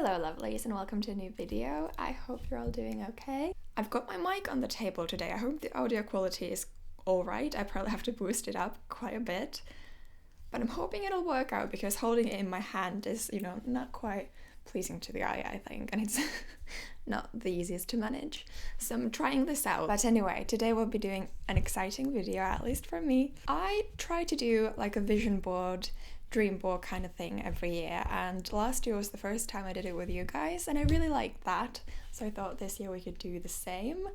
Hello lovelies and welcome to a new video. I hope you're all doing okay. I've got my mic on the table today. I hope the audio quality is alright. I probably have to boost it up quite a bit. But I'm hoping it'll work out because holding it in my hand is, not quite pleasing to the eye, I think. And it's not the easiest to manage. So I'm trying this out. But anyway, today we'll be doing an exciting video, at least for me. I try to do like a vision board, dream board kind of thing every year, and last year was the first time I did it with you guys and I really liked that, so I thought this year we could do the same.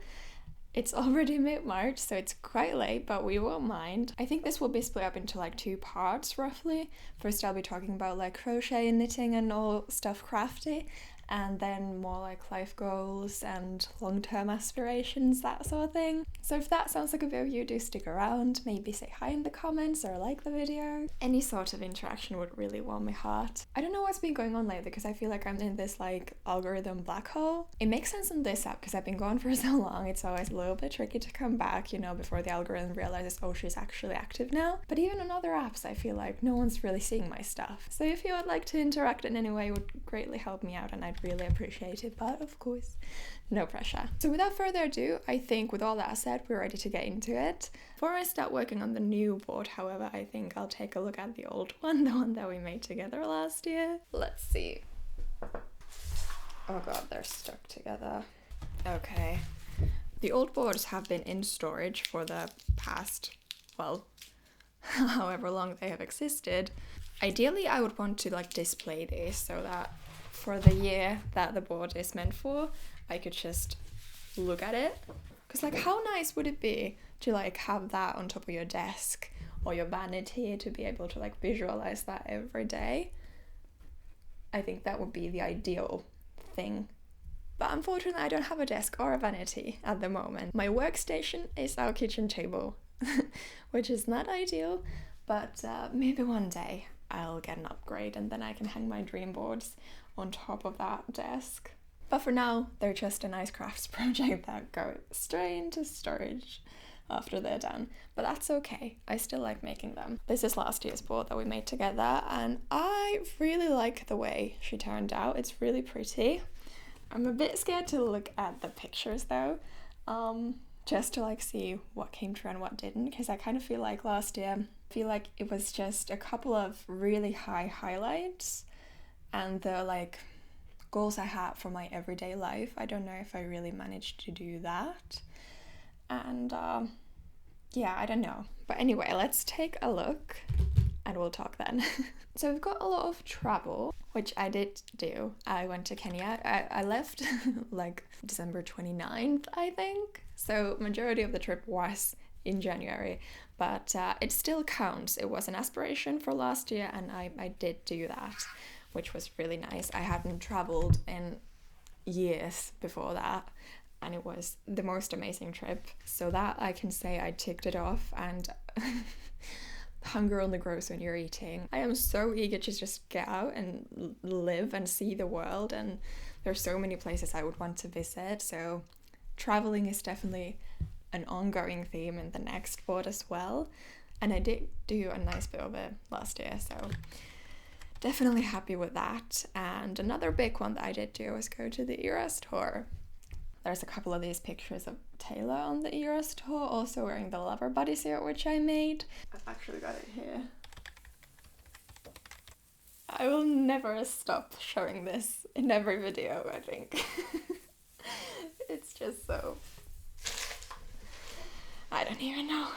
It's already mid-March, so it's quite late, but we won't mind. I think this will be split up into like 2 parts roughly. First I'll be talking about like crochet and knitting and all stuff crafty, and then more like life goals and long-term aspirations, that sort of thing. So if that sounds like a video, do stick around, maybe say hi in the comments or like the video. Any sort of interaction would really warm my heart. I don't know what's been going on lately because I feel like I'm in this like algorithm black hole. It makes sense on this app because I've been gone for so long, it's always a little bit tricky to come back, before the algorithm realizes, oh, she's actually active now. But even on other apps, I feel like no one's really seeing my stuff. So if you would like to interact in any way, it would greatly help me out and I'd really appreciate it, but of course, no pressure. So without further ado, I think with all that said, we're ready to get into it. Before I start working on the new board, however, I think I'll take a look at the old one, the one that we made together last year. Let's see. Oh god, they're stuck together. Okay. The old boards have been in storage for the past, well, however long they have existed. Ideally, I would want to like display these so that for the year that the board is meant for, I could just look at it. Because like how nice would it be to like have that on top of your desk or your vanity, to be able to like visualize that every day. I think that would be the ideal thing. But unfortunately I don't have a desk or a vanity at the moment. My workstation is our kitchen table, which is not ideal, but maybe one day I'll get an upgrade and then I can hang my dream boards on top of that desk. But for now, they're just a nice crafts project that go straight into storage after they're done. But that's okay, I still like making them. This is last year's board that we made together and I really like the way she turned out. It's really pretty. I'm a bit scared to look at the pictures though, just to like see what came true and what didn't, because I kind of feel like last year, it was just a couple of really high highlights and the like goals I had for my everyday life. I don't know if I really managed to do that, and yeah, I don't know. But anyway, let's take a look and we'll talk then. So we've got a lot of travel, which I did do. I went to Kenya. I left like December 29th, I think. So majority of the trip was in January, but it still counts. It was an aspiration for last year and I did do that, which was really nice. I hadn't traveled in years before that and it was the most amazing trip. So that I can say I ticked it off, and hunger only grows when you're eating. I am so eager to just get out and live and see the world, and there's so many places I would want to visit. So traveling is definitely an ongoing theme in the next board as well. And I did do a nice bit of it last year, so definitely happy with that. And another big one that I did do was go to the Eras tour. There's a couple of these pictures of Taylor on the Eras tour, also wearing the lover bodysuit, which I made. I've actually got it here. I will never stop showing this in every video, I think. It's just so... I don't even know.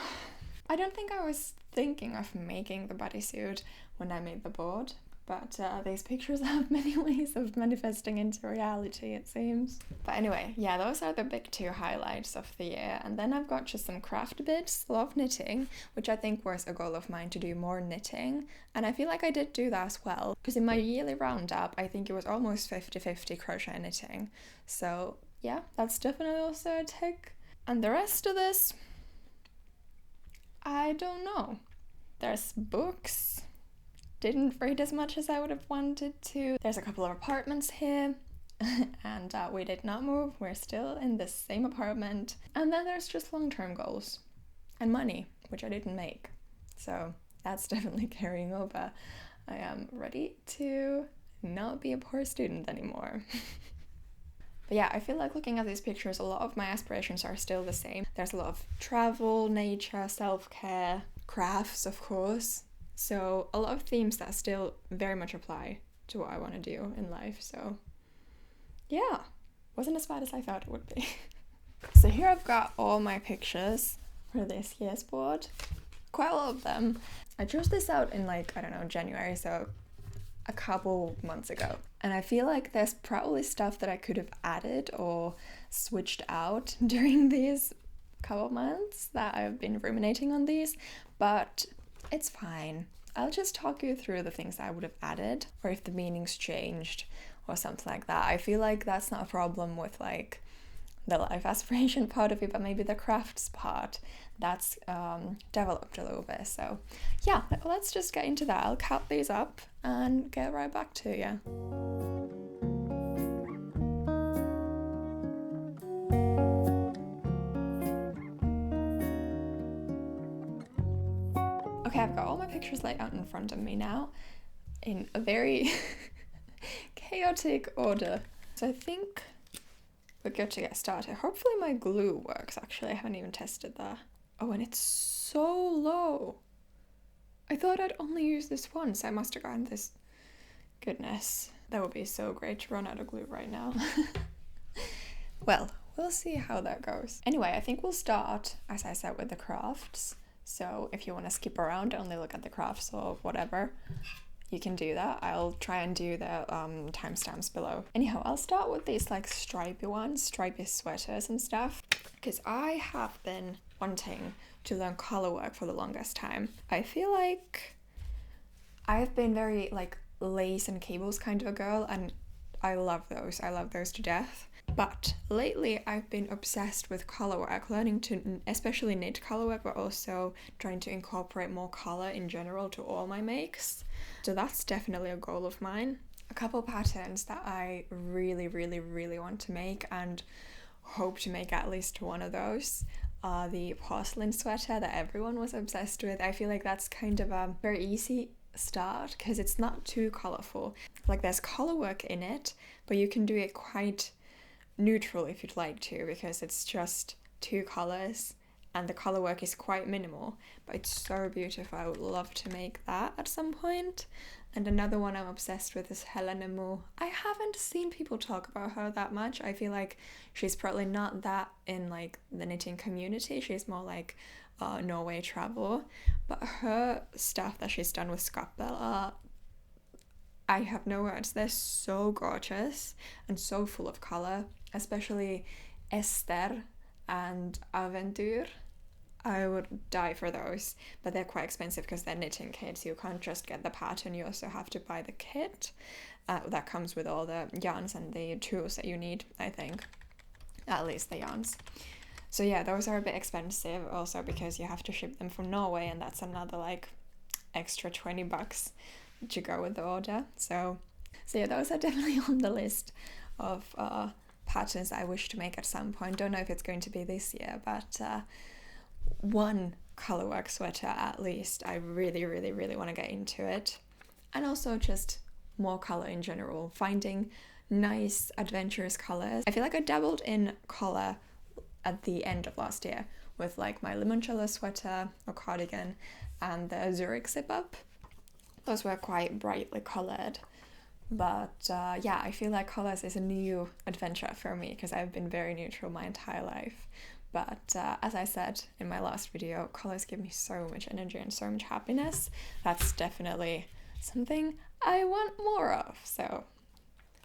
I don't think I was thinking of making the bodysuit when I made the board, but these pictures have many ways of manifesting into reality, it seems. But anyway, yeah, those are the big 2 highlights of the year. And then I've got just some craft bits. Love knitting, which I think was a goal of mine to do more knitting. And I feel like I did do that as well, because in my yearly roundup, I think it was almost 50-50 crochet and knitting. So yeah, that's definitely also a tick. And the rest of this, I don't know. There's books. Didn't read as much as I would have wanted to. There's a couple of apartments here and we did not move. We're still in the same apartment. And then there's just long-term goals and money, which I didn't make. So that's definitely carrying over. I am ready to not be a poor student anymore. But yeah, I feel like looking at these pictures, a lot of my aspirations are still the same. There's a lot of travel, nature, self-care, crafts, of course. So a lot of themes that still very much apply to what I want to do in life. So yeah, wasn't as bad as I thought it would be. So here I've got all my pictures for this year's board. Quite a lot of them. I chose this out in like, I don't know, January, so a couple months ago. And I feel like there's probably stuff that I could have added or switched out during these couple months that I've been ruminating on these, but it's fine. I'll just talk you through the things that I would have added, or if the meanings changed or something like that. I feel like that's not a problem with like the life aspiration part of it, but maybe the crafts part that's developed a little bit. So yeah, let's just get into that. I'll cut these up and get right back to you. Okay, I've got all my pictures laid out in front of me now in a very chaotic order. So I think we're good to get started. Hopefully my glue works, actually. I haven't even tested that. Oh, and it's so low. I thought I'd only use this once. I must have gotten this. Goodness, that would be so great to run out of glue right now. Well, we'll see how that goes. Anyway, I think we'll start, as I said, with the crafts. So if you want to skip around, only look at the crafts or whatever, you can do that. I'll try and do the timestamps below. Anyhow, I'll start with these like stripy ones, stripy sweaters and stuff, because I have been wanting to learn color work for the longest time. I feel like I've been very like lace and cables kind of a girl, and I love those. I love those to death. But lately I've been obsessed with color work, learning to especially knit color work, but also trying to incorporate more color in general to all my makes. So that's definitely a goal of mine. A couple patterns that I really want to make and hope to make at least one of those are the porcelain sweater that everyone was obsessed with. I feel like that's kind of a very easy start because it's not too colorful. Like there's color work in it, but you can do it quite neutral if you'd like to, because it's just two colors and the color work is quite minimal, but it's so beautiful. I would love to make that at some point. And another one I'm obsessed with is Helena Mo. I haven't seen people talk about her that much. I feel like she's probably not that in like the knitting community. She's more like Norway travel, but her stuff that she's done with Scapel, I have no words. They're so gorgeous and so full of color, especially Esther and Aventure. I would die for those, but they're quite expensive because they're knitting kits. You can't just get the pattern, you also have to buy the kit that comes with all the yarns and the tools that you need, I think. At least the yarns. So yeah, those are a bit expensive also because you have to ship them from Norway, and that's another like extra $20 to go with the order. So yeah, those are definitely on the list of patterns I wish to make at some point. Don't know if it's going to be this year, but one colorwork sweater at least. I really want to get into it. And also just more color in general, finding nice adventurous colors. I feel like I dabbled in color at the end of last year with like my limoncello sweater or cardigan and the Zurich zip up. Those were quite brightly colored, but yeah, I feel like colors is a new adventure for me because I've been very neutral my entire life. But as I said in my last video, colors give me so much energy and so much happiness. That's definitely something I want more of. So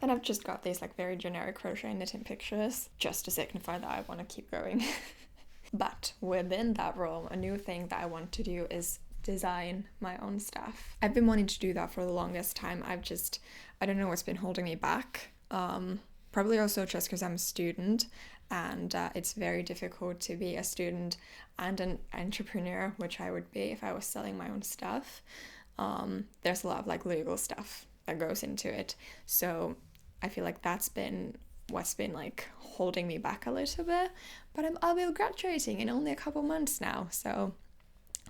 then I've just got these like very generic crochet knitting pictures just to signify that I want to keep going. But within that realm, a new thing that I want to do is design my own stuff. I've been wanting to do that for the longest time. I don't know what's been holding me back. Probably also just because I'm a student, and it's very difficult to be a student and an entrepreneur, which I would be if I was selling my own stuff. There's a lot of like legal stuff that goes into it. So I feel like that's been what's been like holding me back a little bit. But I'll be graduating in only a couple months now, so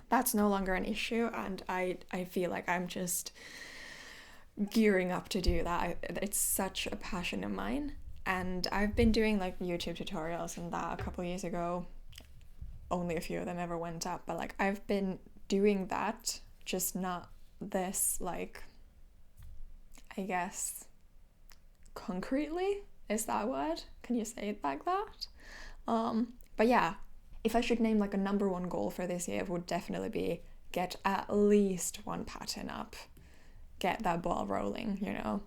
that's no longer an issue, and I feel like I'm just gearing up to do that. It's such a passion of mine, and I've been doing like YouTube tutorials and that a couple years ago. Only a few of them ever went up, but like I've been doing that, just not this, like, I guess, concretely. Is that a word? Can you say it like that? But yeah, if I should name like a number one goal for this year, it would definitely be get at least one pattern up. Get that ball rolling, you know?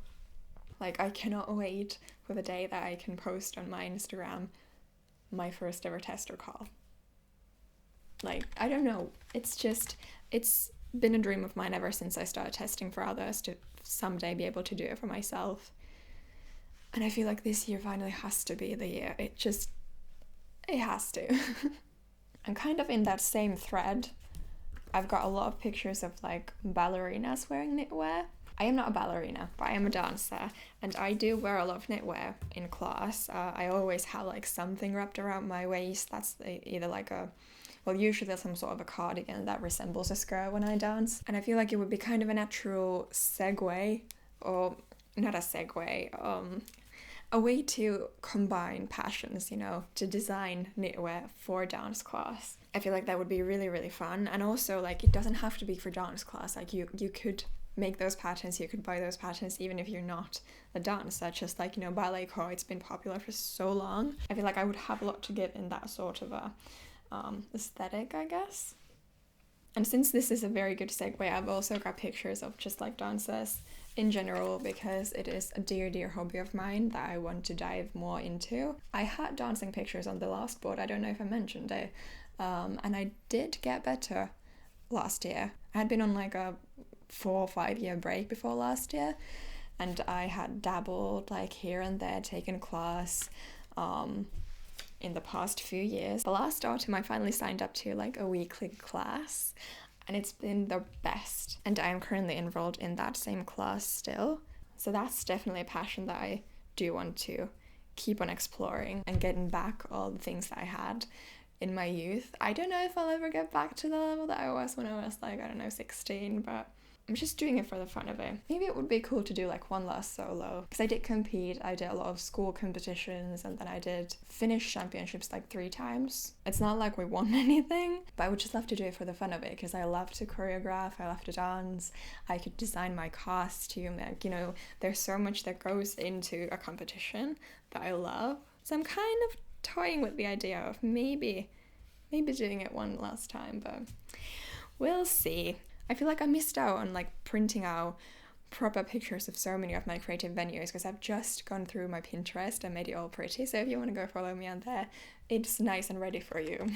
Like, I cannot wait for the day that I can post on my Instagram my first ever tester call. Like, I don't know. It's been a dream of mine ever since I started testing for others to someday be able to do it for myself. And I feel like this year finally has to be the year. It has to. And kind of in that same thread, I've got a lot of pictures of like ballerinas wearing knitwear. I am not a ballerina, but I am a dancer, and I do wear a lot of knitwear in class. I always have like something wrapped around my waist. That's either like usually some sort of a cardigan that resembles a skirt when I dance. And I feel like it would be kind of a natural segue, or not a segue, a way to combine passions, you know, to design knitwear for dance class. I feel like that would be really, really fun. And also, like, it doesn't have to be for dance class. Like, you could make those patterns, you could buy those patterns even if you're not a dancer. Just like, you know, ballet core, it's been popular for so long. I feel like I would have a lot to give in that sort of a aesthetic, I guess. And since this is a very good segue, I've also got pictures of just like dancers in general, because it is a dear, dear hobby of mine that I want to dive more into. I had dancing pictures on the last board, I don't know if I mentioned it, and I did get better last year. I had been on like a 4 or 5 year break before last year, and I had dabbled like here and there, taken class in the past few years. But last autumn I finally signed up to like a weekly class, and it's been the best, and I am currently enrolled in that same class still. So that's definitely a passion that I do want to keep on exploring and getting back all the things that I had in my youth. I don't know if I'll ever get back to the level that I was when I was like, I don't know, 16, but I'm just doing it for the fun of it. Maybe it would be cool to do like one last solo, because I did compete. I did a lot of school competitions, and then I did Finnish championships like 3 times. It's not like we won anything, but I would just love to do it for the fun of it, because I love to choreograph, I love to dance, I could design my costume. Like, you know, there's so much that goes into a competition that I love. So I'm kind of toying with the idea of maybe doing it one last time, but we'll see. I feel like I missed out on like printing out proper pictures of so many of my creative venues, because I've just gone through my Pinterest and made it all pretty. So if you want to go follow me on there, it's nice and ready for you.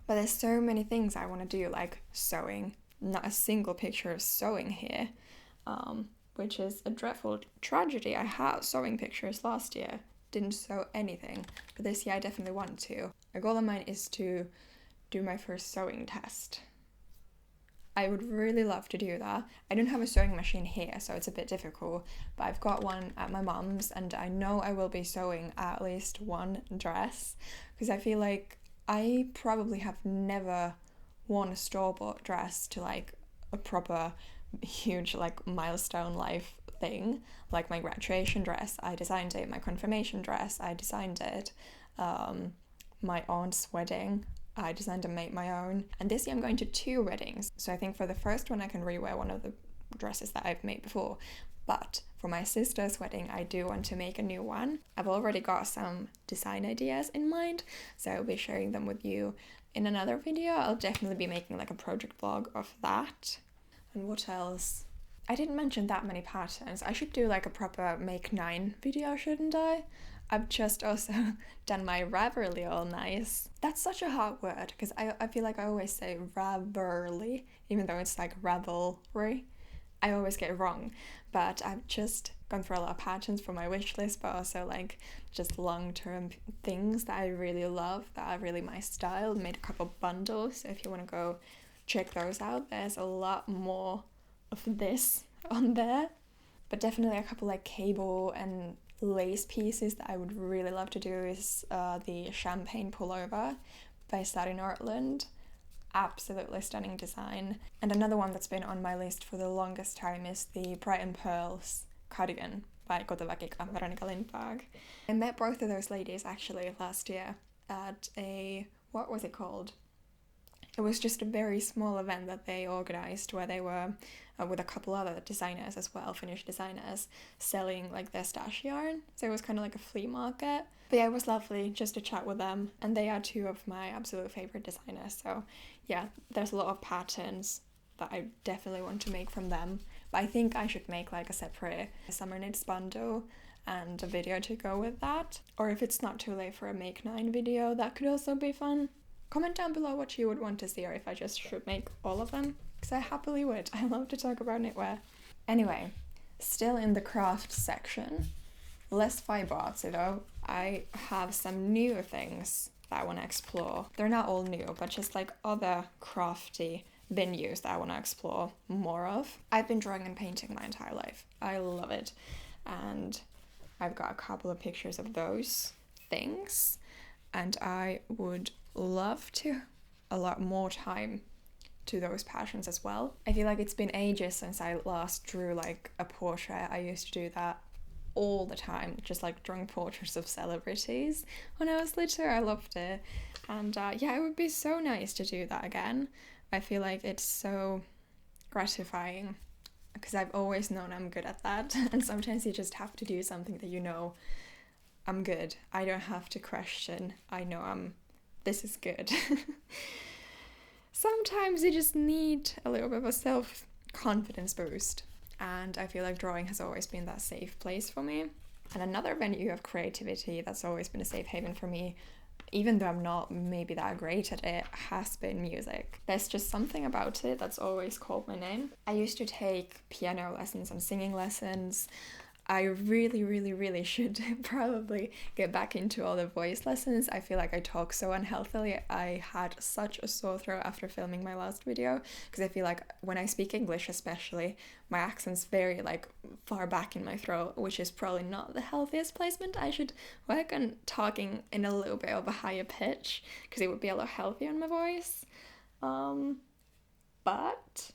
But there's so many things I want to do, like sewing. Not a single picture of sewing here, which is a dreadful tragedy. I had sewing pictures last year, didn't sew anything, but this year I definitely want to. A goal of mine is to do my first sewing test. I would really love to do that. I don't have a sewing machine here, so it's a bit difficult, but I've got one at my mum's, and I know I will be sewing at least one dress, because I feel like I probably have never worn a store-bought dress to like a proper huge like milestone life thing. Like my graduation dress, I designed it. My confirmation dress, I designed it. My aunt's wedding, I designed and made my own. And this year I'm going to 2 weddings. So I think for the first one I can rewear one of the dresses that I've made before. But for my sister's wedding, I do want to make a new one. I've already got some design ideas in mind, so I'll be sharing them with you in another video. I'll definitely be making like a project vlog of that. And what else? I didn't mention that many patterns. I should do like a proper make 9 video, shouldn't I? I've just also done my Ravelry all nice. That's such a hard word, because I feel like I always say Ravelry, even though it's like Ravelry. I always get it wrong, but I've just gone through a lot of patterns for my wish list, but also like just long-term things that I really love, that are really my style. Made a couple bundles, so if you want to go check those out, there's a lot more of this on there. But definitely a couple like cable and lace pieces that I would really love to do is the Champagne pullover by Sally Nortland. absolutely stunning design. And another one that's been on my list for the longest time is the Bright and Pearls cardigan by Kotoväkika Veronica Lindberg. I met both of those ladies actually last year at a, what was it called? It was just a very small event that they organised where they were with a couple other designers as well, Finnish designers, selling like their stash yarn. So it was kind of like a flea market. But yeah, it was lovely just to chat with them. And they are two of my absolute favourite designers. So yeah, there's a lot of patterns that I definitely want to make from them. But I think I should make like a separate summer knits bundle and a video to go with that. Or if it's not too late for a Make 9 video, that could also be fun. Comment down below what you would want to see, or if I just should make all of them, because I happily would. I love to talk about knitwear. Anyway, still in the craft section, less fiber artsy though, I have some new things that I want to explore. They're not all new, but just like other crafty venues that I want to explore more of. I've been drawing and painting my entire life. I love it. And I've got a couple of pictures of those things, and I would love to allot more time to those passions as well. I feel like it's been ages since I last drew like a portrait. I used to do that all the time, just like drawing portraits of celebrities when I was little. I loved it. And yeah, it would be so nice to do that again. I feel like it's so gratifying because I've always known I'm good at that. And sometimes you just have to do something that you know, I'm good. I don't have to question. I know this is good. Sometimes you just need a little bit of a self-confidence boost, and I feel like drawing has always been that safe place for me. And another venue of creativity that's always been a safe haven for me, even though I'm not maybe that great at it, has been music. There's just something about it that's always called my name. I used to take piano lessons and singing lessons. I really should probably get back into all the voice lessons. I feel like I talk so unhealthily. I had such a sore throat after filming my last video because I feel like when I speak English especially, my accent's very like far back in my throat, which is probably not the healthiest placement. I should work on talking in a little bit of a higher pitch because it would be a lot healthier on my voice. But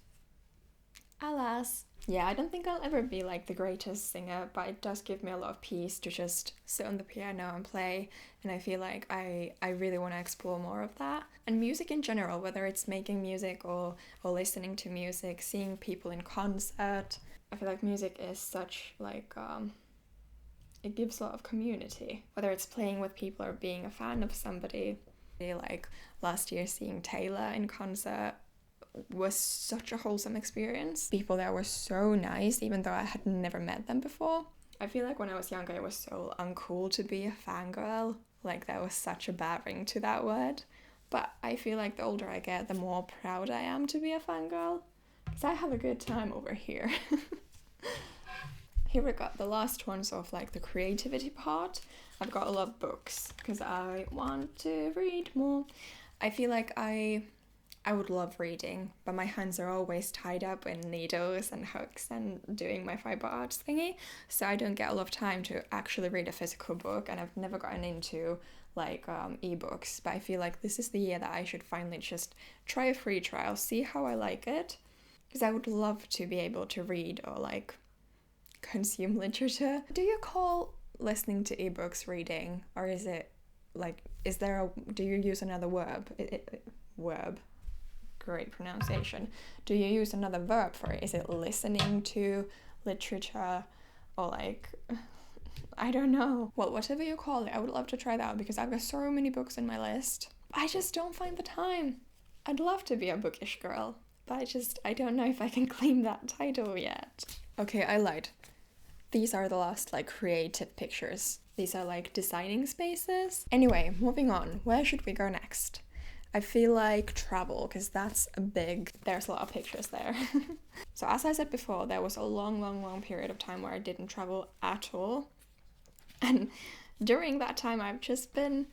alas. Yeah, I don't think I'll ever be like the greatest singer, but it does give me a lot of peace to just sit on the piano and play, and I feel like I really want to explore more of that. And music in general, whether it's making music or listening to music, seeing people in concert, I feel like music is such like, it gives a lot of community, whether it's playing with people or being a fan of somebody. Like last year seeing Taylor in concert was such a wholesome experience. People there were so nice, even though I had never met them before. I feel like when I was younger it was so uncool to be a fangirl. Like there was such a bad ring to that word. But I feel like the older I get, the more proud I am to be a fangirl. Because I have a good time over here. Here we got the last ones of like the creativity part. I've got a lot of books because I want to read more. I feel like I would love reading, but my hands are always tied up in needles and hooks and doing my fiber arts thingy, so I don't get a lot of time to actually read a physical book, and I've never gotten into like ebooks, but I feel like this is the year that I should finally just try a free trial, see how I like it, because I would love to be able to read or like consume literature. Do you call listening to ebooks reading, or is it like, do you use another verb? Verb. Great pronunciation. Do you use another verb for it? Is it listening to literature, or like, I don't know. Well, whatever you call it, I would love to try that out because I've got so many books in my list. I just don't find the time. I'd love to be a bookish girl, but I don't know if I can claim that title yet. Okay, I lied. These are the last like creative pictures. These are like designing spaces. Anyway, moving on. Where should we go next? I feel like travel, because there's a lot of pictures there. So as I said before, there was a long period of time where I didn't travel at all. And during that time, I've just been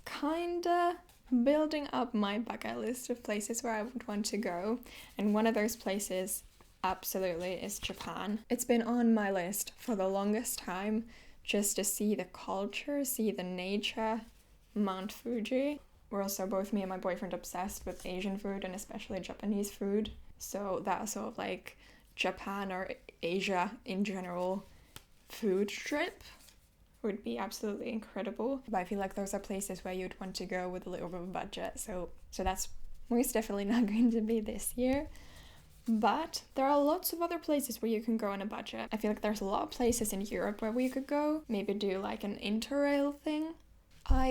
kinda building up my bucket list of places where I would want to go. And one of those places absolutely is Japan. It's been on my list for the longest time, just to see the culture, see the nature, Mount Fuji. we're also both, me and my boyfriend, obsessed with Asian food and especially Japanese food. So that sort of like Japan or Asia in general food trip would be absolutely incredible. But I feel like those are places where you'd want to go with a little bit of a budget. So that's most definitely not going to be this year. But there are lots of other places where you can go on a budget. I feel like there's a lot of places in Europe where we could go. Maybe do like an interrail thing.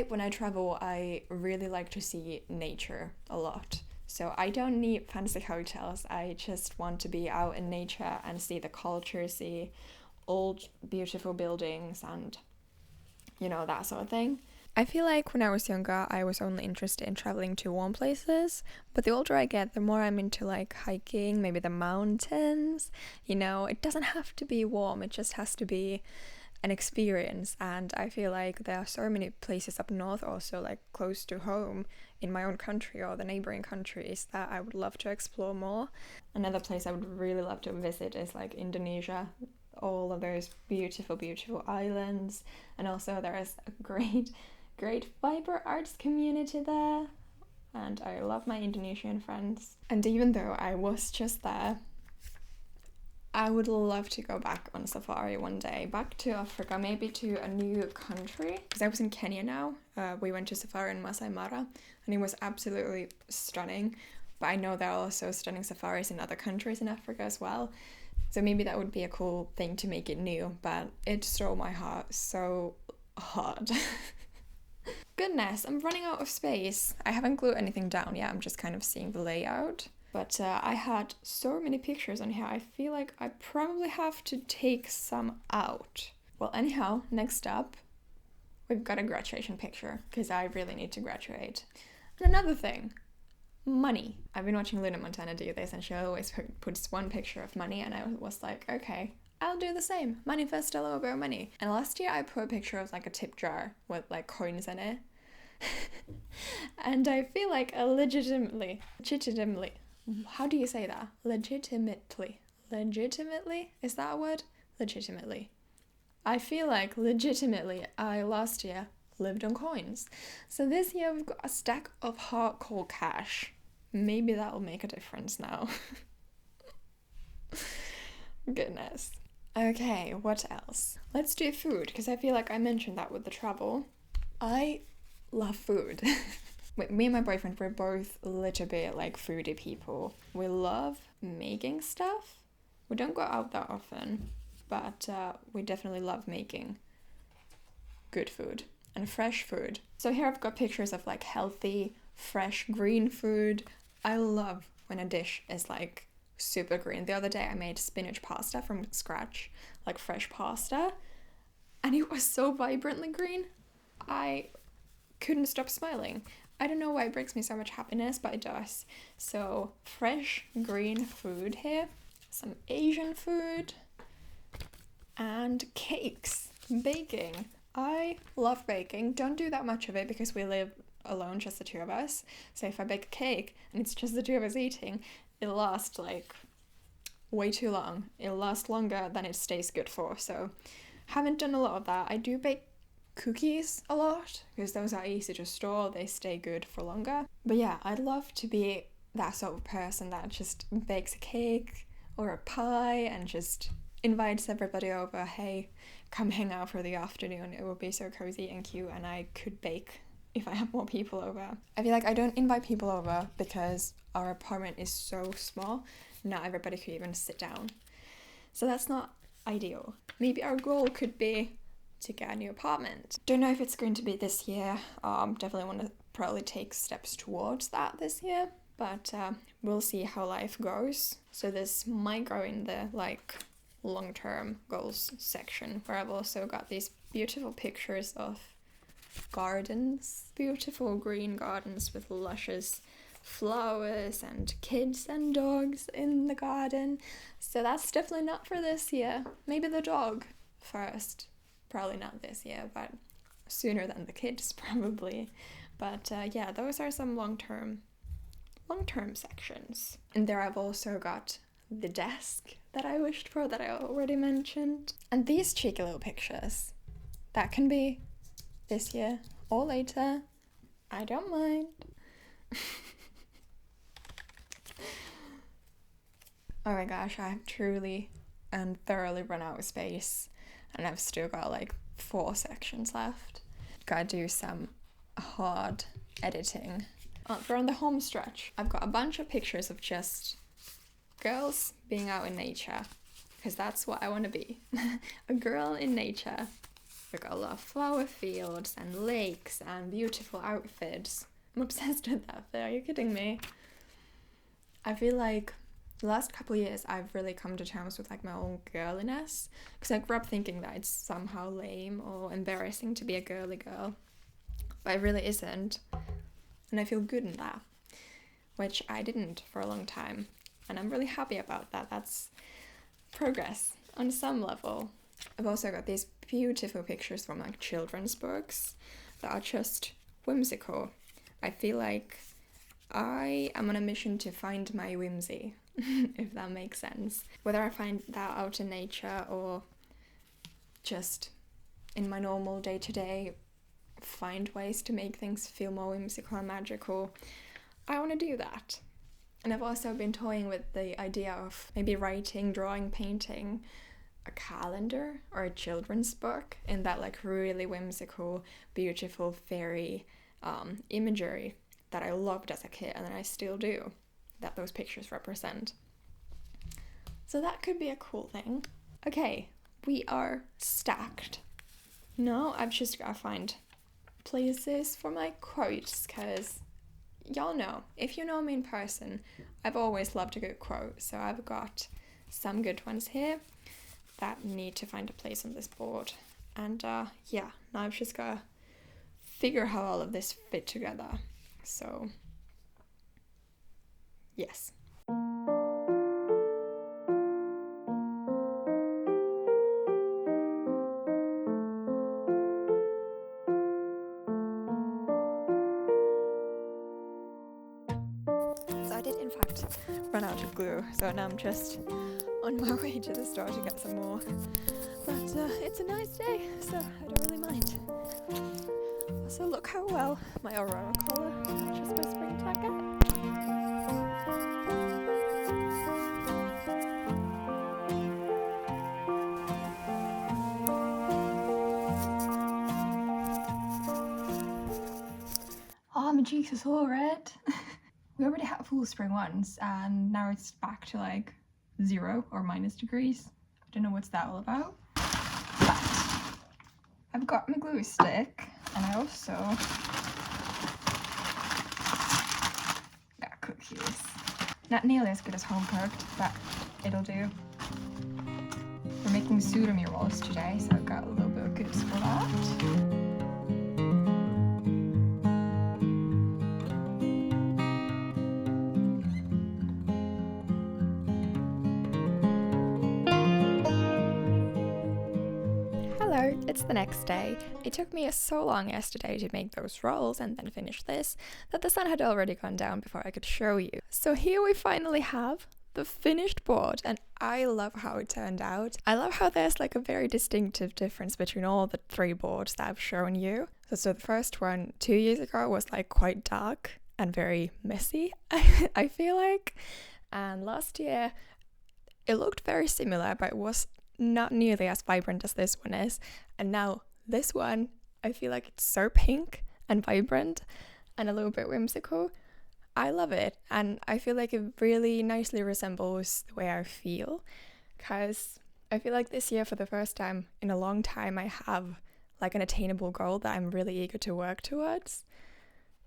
When I travel, I really like to see nature a lot. So I don't need fancy hotels. I just want to be out in nature and see the culture, see old beautiful buildings and, you know, that sort of thing. I feel like when I was younger, I was only interested in traveling to warm places, but the older I get, the more I'm into like hiking, maybe the mountains. You know, it doesn't have to be warm, it just has to be an experience. And I feel like there are so many places up north, also like close to home in my own country or the neighboring countries, that I would love to explore more. Another place I would really love to visit is like Indonesia. All of those beautiful, beautiful islands, and also there is a great fiber arts community there, and I love my Indonesian friends. And even though I was just there, I would love to go back on safari one day, back to Africa, maybe to a new country, because I was in Kenya now. We went to safari in Masai Mara and it was absolutely stunning, but I know there are also stunning safaris in other countries in Africa as well. So maybe that would be a cool thing to make it new, but it stole my heart so hard. Goodness, I'm running out of space. I haven't glued anything down yet, I'm just kind of seeing the layout. But I had so many pictures on here, I feel like I probably have to take some out. Well, anyhow, next up, we've got a graduation picture, because I really need to graduate. And another thing, money. I've been watching Luna Montana do this, and she always puts one picture of money, and I was like, okay, I'll do the same. Manifest a little bit of money. And last year I put a picture of like a tip jar with like coins in it. And I feel like a legitimately, how do you say that? Legitimately, is that a word? Legitimately. I feel like legitimately I last year lived on coins. So this year we've got a stack of hardcore cash. Maybe that'll make a difference now. Goodness. Okay, what else? Let's do food, because I feel like I mentioned that with the travel. I love food. Me and my boyfriend, we're both a little bit like foodie people. We love making stuff. We don't go out that often, but we definitely love making good food and fresh food. So here I've got pictures of like healthy, fresh, green food. I love when a dish is like super green. The other day I made spinach pasta from scratch, like fresh pasta, and it was so vibrantly green. I couldn't stop smiling. I don't know why it brings me so much happiness, but it does. So fresh green food here, some Asian food, and cakes, baking. I love baking. Don't do that much of it because we live alone, just the two of us. So if I bake a cake and it's just the two of us eating, it'll last like way too long. It'll last longer than it stays good for. So haven't done a lot of that. I do bake cookies a lot because those are easy to store, they stay good for longer. But yeah, I'd love to be that sort of person that just bakes a cake or a pie and just invites everybody over. Hey, come hang out for the afternoon. It will be so cozy and cute, and I could bake if I have more people over. I feel like I don't invite people over because our apartment is so small, not everybody could even sit down. So that's not ideal. Maybe our goal could be to get a new apartment. Don't know if it's going to be this year. Definitely want to probably take steps towards that this year, but we'll see how life goes. So this might go in the like long-term goals section, where I've also got these beautiful pictures of gardens, beautiful green gardens with luscious flowers and kids and dogs in the garden. So that's definitely not for this year. Maybe the dog first. Probably not this year, but sooner than the kids probably. But yeah, those are some long-term sections. And there I've also got the desk that I wished for, that I already mentioned. And these cheeky little pictures, that can be this year or later. I don't mind. Oh my gosh, I have truly and thoroughly run out of space, and I've still got like 4 sections left. Gotta do some hard editing. For on the home stretch, I've got a bunch of pictures of just girls being out in nature, because that's what I want to be. A girl in nature. We've got a lot of flower fields and lakes and beautiful outfits. I'm obsessed with that though, are you kidding me? I feel like the last couple of years I've really come to terms with like my own girliness, because I grew up thinking that it's somehow lame or embarrassing to be a girly girl, but it really isn't, and I feel good in that, which I didn't for a long time, and I'm really happy about that. That's progress on some level. I've also got these beautiful pictures from like children's books that are just whimsical. I feel like I am on a mission to find my whimsy, if that makes sense. Whether I find that out in nature or just in my normal day-to-day, find ways to make things feel more whimsical and magical, I want to do that. And I've also been toying with the idea of maybe writing, drawing, painting a calendar or a children's book in that like really whimsical, beautiful fairy imagery that I loved as a kid and that I still do, that those pictures represent. So that could be a cool thing. Okay, we are stacked. Now I've just got to find places for my quotes, because y'all know, if you know me in person, I've always loved a good quote, so I've got some good ones here that need to find a place on this board. And yeah, now I've just got to figure how all of this fit together. So yes. So I did in fact run out of glue, so now I'm just on my way to the store to get some more. But it's a nice day, so I don't really mind. Also, look how well my aurora collar matches my spring jacket. Oh, my cheeks are so red. We already had full spring once, and now it's back to like 0 or minus degrees. I don't know what's that all about. But I've got my glue stick, and I also got cookies. Not nearly as good as home cooked, but it'll do. We're making sudami rolls today, so I've got a little bit of goodies for that. It's the next day. It took me so long yesterday to make those rolls and then finish this that the sun had already gone down before I could show you. So here we finally have the finished board, and I love how it turned out. I love how there's like a very distinctive difference between all the 3 boards that I've shown you. So the first one 2 years ago was like quite dark and very messy, I feel like. And last year it looked very similar, but it was not nearly as vibrant as this one is. And now this one, I feel like it's so pink and vibrant and a little bit whimsical. I love it, and I feel like it really nicely resembles the way I feel, because I feel like this year for the first time in a long time I have like an attainable goal that I'm really eager to work towards.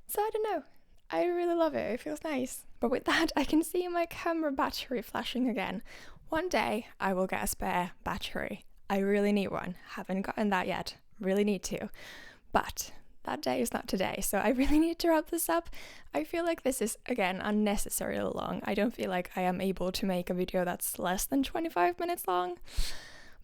So I don't know, I really love it. It feels nice. But with that, I can see my camera battery flashing again. One day I will get a spare battery. I really need one. Haven't gotten that yet. Really need to. But that day is not today, so I really need to wrap this up. I feel like this is, again, unnecessarily long. I don't feel like I am able to make a video that's less than 25 minutes long.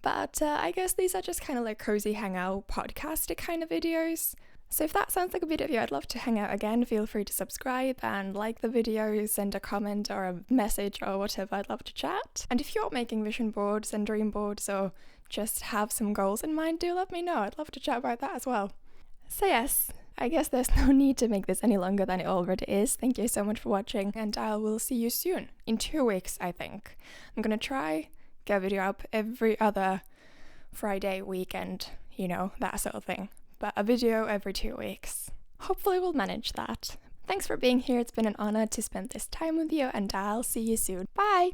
But I guess these are just kind of like cozy hangout podcasty kind of videos. So if that sounds like a video I'd love to hang out again, feel free to subscribe and like the video, send a comment or a message or whatever. I'd love to chat. And if you're making vision boards and dream boards or just have some goals in mind, do let me know. I'd love to chat about that as well. So yes, I guess there's no need to make this any longer than it already is. Thank you so much for watching, and I will see you soon. In 2 weeks, I think. I'm gonna try get a video up every other Friday, weekend, you know, that sort of thing. But a video every 2 weeks. Hopefully we'll manage that. Thanks for being here. It's been an honor to spend this time with you, and I'll see you soon. Bye!